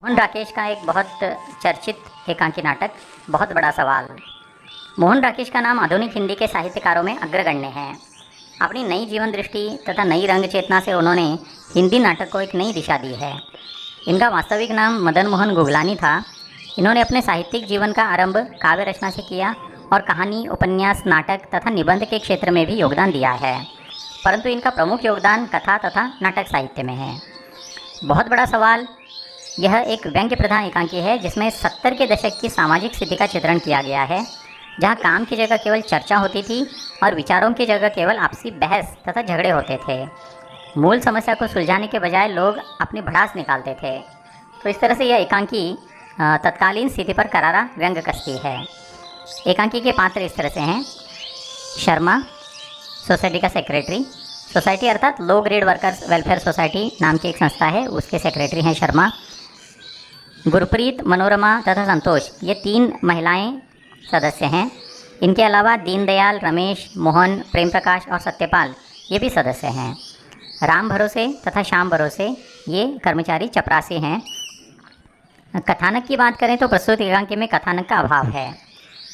मोहन राकेश का एक बहुत चर्चित एकांकी नाटक बहुत बड़ा सवाल। मोहन राकेश का नाम आधुनिक हिंदी के साहित्यकारों में अग्रगण्य है। अपनी नई जीवन दृष्टि तथा नई रंग चेतना से उन्होंने हिंदी नाटक को एक नई दिशा दी है। इनका वास्तविक नाम मदन मोहन गुगलानी था। इन्होंने अपने साहित्यिक जीवन का आरंभ काव्य रचना से किया और कहानी, उपन्यास, नाटक तथा निबंध के क्षेत्र में भी योगदान दिया है, परंतु इनका प्रमुख योगदान कथा तथा नाटक साहित्य में है। बहुत बड़ा सवाल यह एक व्यंग्य प्रधान एकांकी है जिसमें 70 के दशक की सामाजिक स्थिति का चित्रण किया गया है, जहां काम की जगह केवल चर्चा होती थी और विचारों की जगह केवल आपसी बहस तथा झगड़े होते थे। मूल समस्या को सुलझाने के बजाय लोग अपनी भड़ास निकालते थे। तो इस तरह से यह एकांकी तत्कालीन स्थिति पर करारा व्यंग्य कसती है। एकांकी के पात्र इस तरह से हैं: शर्मा, सोसाइटी का सेक्रेटरी। सोसाइटी अर्थात low grade workers welfare society नाम की एक संस्था है, उसके सेक्रेटरी हैं शर्मा। गुरप्रीत, मनोरमा तथा संतोष, ये 3 महिलाएं सदस्य हैं। इनके अलावा दीनदयाल, रमेश, मोहन, प्रेम प्रकाश और सत्यपाल ये भी सदस्य हैं। राम भरोसे तथा श्याम भरोसे ये कर्मचारी चपरासी हैं। कथानक की बात करें तो प्रस्तुत एकांकी में कथानक का अभाव है।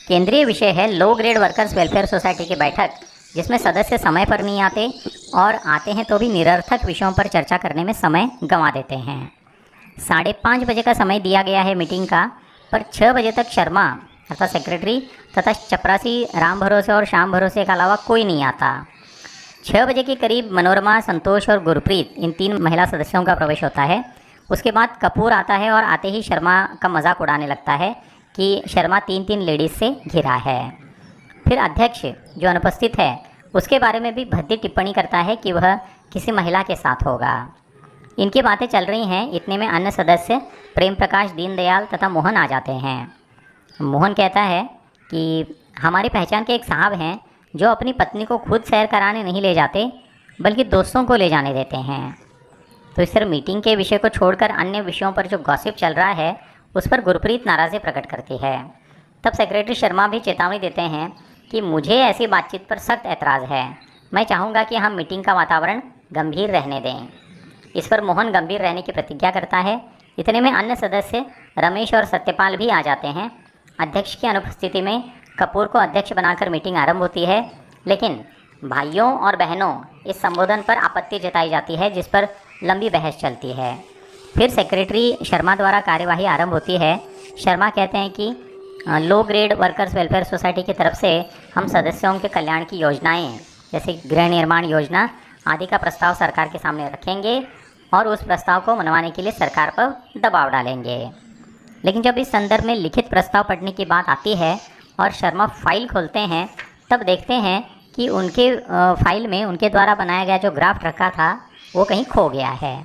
केंद्रीय विषय है low grade workers welfare society की बैठक, जिसमें सदस्य समय पर नहीं आते और आते हैं तो भी निरर्थक विषयों पर चर्चा करने में समय गंवा देते हैं। 5:30 बजे का समय दिया गया है मीटिंग का, पर 6 बजे तक शर्मा अर्थात सेक्रेटरी तथा चपरासी राम भरोसे और श्याम भरोसे के अलावा कोई नहीं आता। 6 बजे के करीब मनोरमा, संतोष और गुरप्रीत इन 3 महिला सदस्यों का प्रवेश होता है। उसके बाद कपूर आता है और आते ही शर्मा का मजाक उड़ाने लगता है कि शर्मा 3 लेडीज़ से घिरा है। फिर अध्यक्ष जो अनुपस्थित है उसके बारे में भी भद्दी टिप्पणी करता है कि वह किसी महिला के साथ होगा। इनकी बातें चल रही हैं, इतने में अन्य सदस्य प्रेम प्रकाश, दीनदयाल तथा मोहन आ जाते हैं। मोहन कहता है कि हमारी पहचान के एक साहब हैं जो अपनी पत्नी को खुद सैर कराने नहीं ले जाते बल्कि दोस्तों को ले जाने देते हैं। तो इस तरह मीटिंग के विषय को छोड़कर अन्य विषयों पर जो गॉसिप चल रहा है उस पर गुरप्रीत नाराज़ी प्रकट करती है। तब सेक्रेटरी शर्मा भी चेतावनी देते हैं कि मुझे ऐसी बातचीत पर सख्त ऐतराज़ है, मैं चाहूँगा कि हम मीटिंग का वातावरण गंभीर रहने दें। इस पर मोहन गंभीर रहने की प्रतिज्ञा करता है। इतने में अन्य सदस्य रमेश और सत्यपाल भी आ जाते हैं। अध्यक्ष की अनुपस्थिति में कपूर को अध्यक्ष बनाकर मीटिंग आरंभ होती है, लेकिन भाइयों और बहनों इस संबोधन पर आपत्ति जताई जाती है, जिस पर लंबी बहस चलती है। फिर सेक्रेटरी शर्मा द्वारा कार्यवाही आरंभ होती है। शर्मा कहते हैं कि low grade workers welfare society की तरफ से हम सदस्यों के कल्याण की योजनाएं जैसे गृह निर्माण योजना आदि का प्रस्ताव सरकार के सामने रखेंगे और उस प्रस्ताव को मनवाने के लिए सरकार पर दबाव डालेंगे। लेकिन जब इस संदर्भ में लिखित प्रस्ताव पढ़ने की बात आती है और शर्मा फाइल खोलते हैं, तब देखते हैं कि उनके फाइल में उनके द्वारा बनाया गया जो ग्राफ्ट रखा था वो कहीं खो गया है।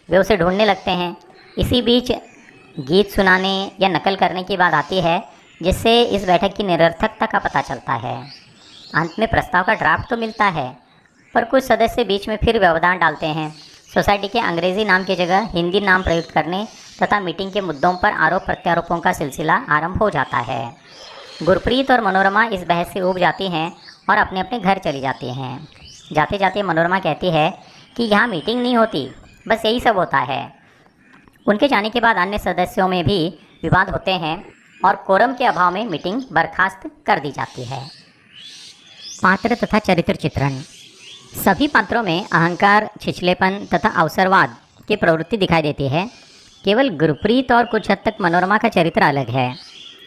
वे उसे ढूंढने लगते हैं। इसी बीच गीत सुनाने या नकल करने की बात आती है, जिससे इस बैठक की निरर्थकता का पता चलता है। अंत में प्रस्ताव का ड्राफ्ट तो मिलता है, पर कुछ सदस्य बीच में फिर व्यवधान डालते हैं। सोसाइटी के अंग्रेज़ी नाम की जगह हिंदी नाम प्रयुक्त करने तथा मीटिंग के मुद्दों पर आरोप प्रत्यारोपों का सिलसिला आरंभ हो जाता है। गुरप्रीत और मनोरमा इस बहस से ऊब जाती हैं और अपने अपने घर चली जाती हैं। जाते जाते मनोरमा कहती है कि यहाँ मीटिंग नहीं होती, बस यही सब होता है। उनके जाने के बाद अन्य सदस्यों में भी विवाद होते हैं और कोरम के अभाव में मीटिंग बर्खास्त कर दी जाती है। पात्र तथा चरित्र चित्रण। सभी पात्रों में अहंकार, छिछलेपन तथा अवसरवाद की प्रवृत्ति दिखाई देती है। केवल गुरप्रीत और कुछ हद तक मनोरमा का चरित्र अलग है।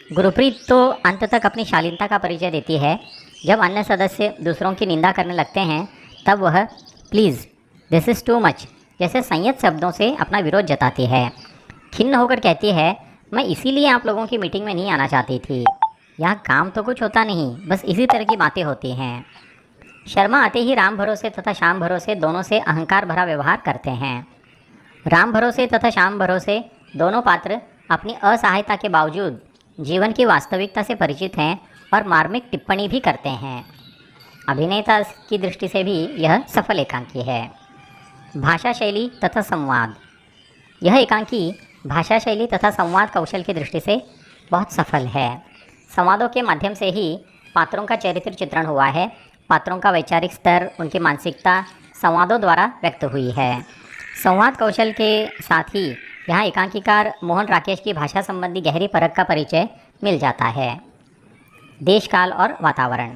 गुरप्रीत तो अंत तक अपनी शालीनता का परिचय देती है। जब अन्य सदस्य दूसरों की निंदा करने लगते हैं तब वह please this is too much जैसे संयत शब्दों से अपना विरोध जताती है। खिन्न होकर कहती है, मैं इसीलिए आप लोगों की मीटिंग में नहीं आना चाहती थी, यहाँ काम तो कुछ होता नहीं, बस इसी तरह की बातें होती हैं। शर्मा आते ही राम भरोसे तथा श्याम भरोसे दोनों से अहंकार भरा व्यवहार करते हैं। राम भरोसे तथा श्याम भरोसे दोनों पात्र अपनी असहायता के बावजूद जीवन की वास्तविकता से परिचित हैं और मार्मिक टिप्पणी भी करते हैं। अभिनेता की दृष्टि से भी यह सफल एकांकी है। भाषा शैली तथा संवाद। यह एकांकी भाषा शैली तथा संवाद कौशल की दृष्टि से बहुत सफल है। संवादों के माध्यम से ही पात्रों का चरित्र चित्रण हुआ है। पात्रों का वैचारिक स्तर, उनकी मानसिकता संवादों द्वारा व्यक्त हुई है। संवाद कौशल के साथ ही यहाँ एकांकीकार मोहन राकेश की भाषा संबंधी गहरी परख का परिचय मिल जाता है। देश काल और वातावरण।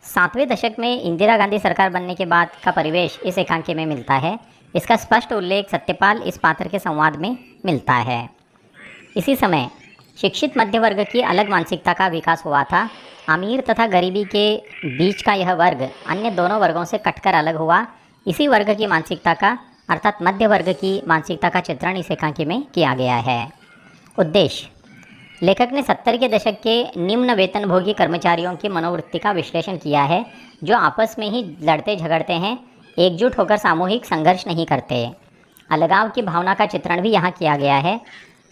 7वें दशक में इंदिरा गांधी सरकार बनने के बाद का परिवेश इस एकांकी में मिलता है। इसका स्पष्ट उल्लेख सत्यपाल इस पात्र के संवाद में मिलता है। इसी समय शिक्षित मध्य वर्ग की अलग मानसिकता का विकास हुआ था। अमीर तथा गरीबी के बीच का यह वर्ग अन्य दोनों वर्गों से कटकर अलग हुआ। इसी वर्ग की मानसिकता का अर्थात मध्य वर्ग की मानसिकता का चित्रण इस एकांकी में किया गया है। उद्देश्य। लेखक ने 70 के दशक के निम्न वेतनभोगी कर्मचारियों की मनोवृत्ति का विश्लेषण किया है, जो आपस में ही लड़ते झगड़ते हैं, एकजुट होकर सामूहिक संघर्ष नहीं करते। अलगाव की भावना का चित्रण भी यहाँ किया गया है।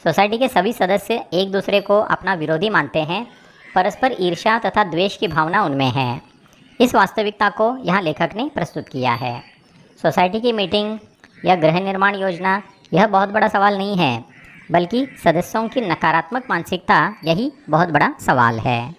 सोसाइटी के सभी सदस्य एक दूसरे को अपना विरोधी मानते हैं। परस्पर ईर्ष्या तथा द्वेष की भावना उनमें है। इस वास्तविकता को यहाँ लेखक ने प्रस्तुत किया है। सोसाइटी की मीटिंग या गृह निर्माण योजना यह बहुत बड़ा सवाल नहीं है, बल्कि सदस्यों की नकारात्मक मानसिकता यही बहुत बड़ा सवाल है।